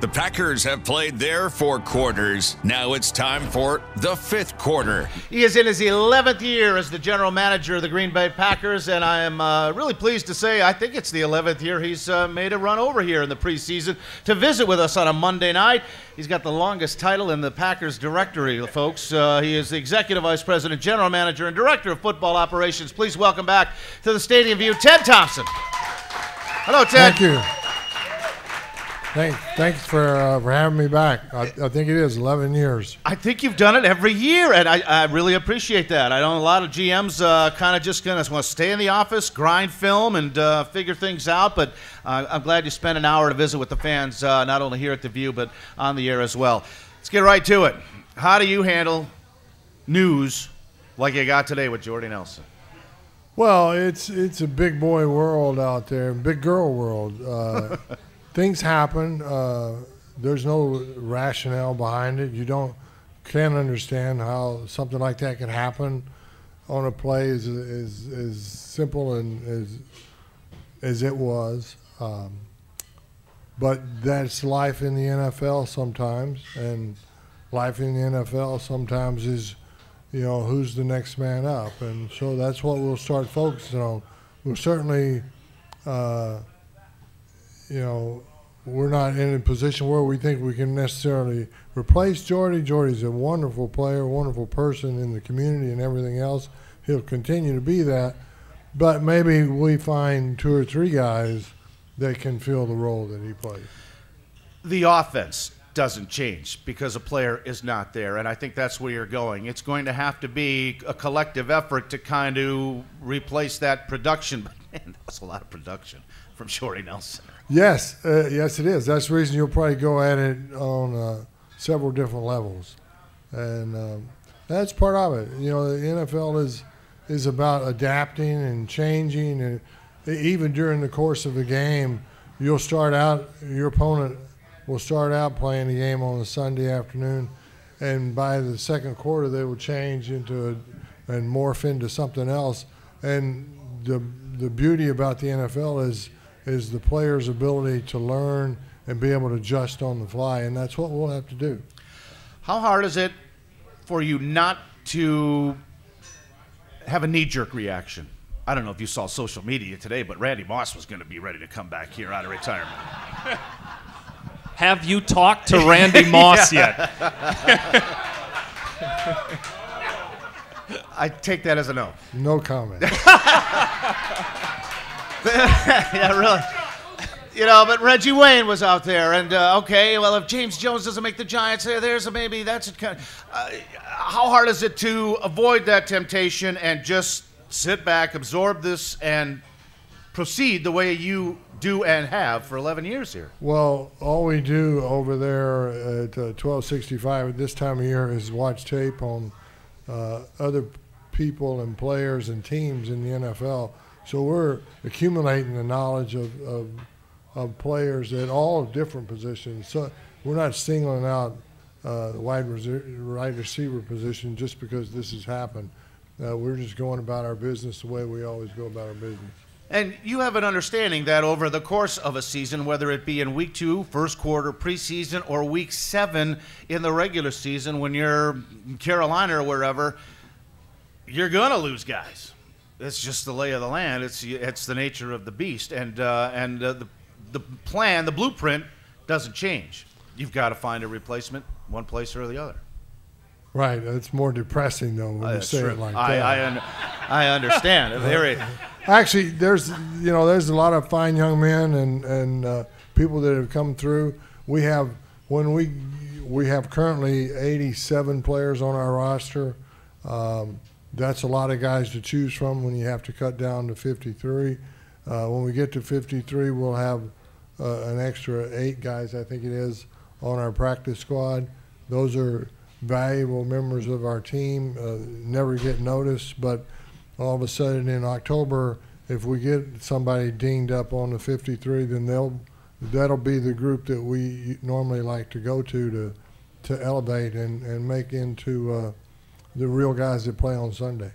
The Packers have played their 4 quarters. Now it's time for the 5th quarter. He is in his 11th year as the general manager of the Green Bay Packers, and I am really pleased to say I think it's the 11th year he's made a run over here in the preseason to visit with us on a Monday night. He's got the longest title in the Packers directory, folks. He is the Executive Vice President, General Manager, and Director of Football Operations. Please welcome back to the Stadium View, Ted Thompson. Hello, Ted. Thank you. Thanks for having me back. I think it is 11 years. I think you've done it every year, and I really appreciate that. I know a lot of GMs kind of just want to stay in the office, grind film, and figure things out, but I'm glad you spent an hour to visit with the fans, not only here at the View, but on the air as well. Let's get right to it. How do you handle news like you got today with Jordy Nelson? Well, it's a big boy world out there, big girl world. Things happen. There's no rationale behind it. Can't understand how something like that can happen on a play as simple and as it was. But that's life in the NFL sometimes, and life in the NFL sometimes is, who's the next man up, and so that's what we'll start focusing on. We'll certainly. We're not in a position where we think we can necessarily replace Jordy. Jordy's a wonderful player, wonderful person in the community and everything else. He'll continue to be that. But maybe we find 2 or 3 guys that can fill the role that he plays. The offense doesn't change because a player is not there, and I think that's where you're going. It's going to have to be a collective effort to kind of replace that production. But man, that's a lot of production from Jordy Nelson. Yes, yes it is. That's the reason you'll probably go at it on several different levels, and that's part of it. The NFL is about adapting and changing, and even during the course of a game, your opponent will start out playing the game on a Sunday afternoon, and by the second quarter they will change into and morph into something else. And the beauty about the NFL is the player's ability to learn and be able to adjust on the fly, and that's what we'll have to do. How hard is it for you not to have a knee-jerk reaction? I don't know if you saw social media today, but Randy Moss was going to be ready to come back here out of retirement. Have you talked to Randy Moss yet? I take that as a no. No comment. Yeah, really. But Reggie Wayne was out there, and okay, well, if James Jones doesn't make the Giants, maybe that's kind of. How hard is it to avoid that temptation and just sit back, absorb this, and proceed the way you do and have for 11 years here? Well, all we do over there at 1265 at this time of year is watch tape on other people and players and teams in the NFL. So we're accumulating the knowledge of players at all different positions. So we're not singling out the wide receiver position just because this has happened. We're just going about our business the way we always go about our business. And you have an understanding that over the course of a season, whether it be in week 2, first quarter, preseason, or week 7 in the regular season, when you're in Carolina or wherever, you're going to lose guys. It's just the lay of the land. It's the nature of the beast, and the plan, the blueprint, doesn't change. You've got to find a replacement, one place or the other. Right. It's more depressing though when you say it like that. I understand. Actually, there's a lot of fine young men and people that have come through. We have currently 87 players on our roster. That's a lot of guys to choose from when you have to cut down to 53. When we get to 53, we'll have an extra 8 guys, I think it is, on our practice squad. Those are valuable members of our team, never get noticed, but all of a sudden in October, if we get somebody dinged up on the 53, then that'll be the group that we normally like to go to elevate and make into the real guys that play on Sunday.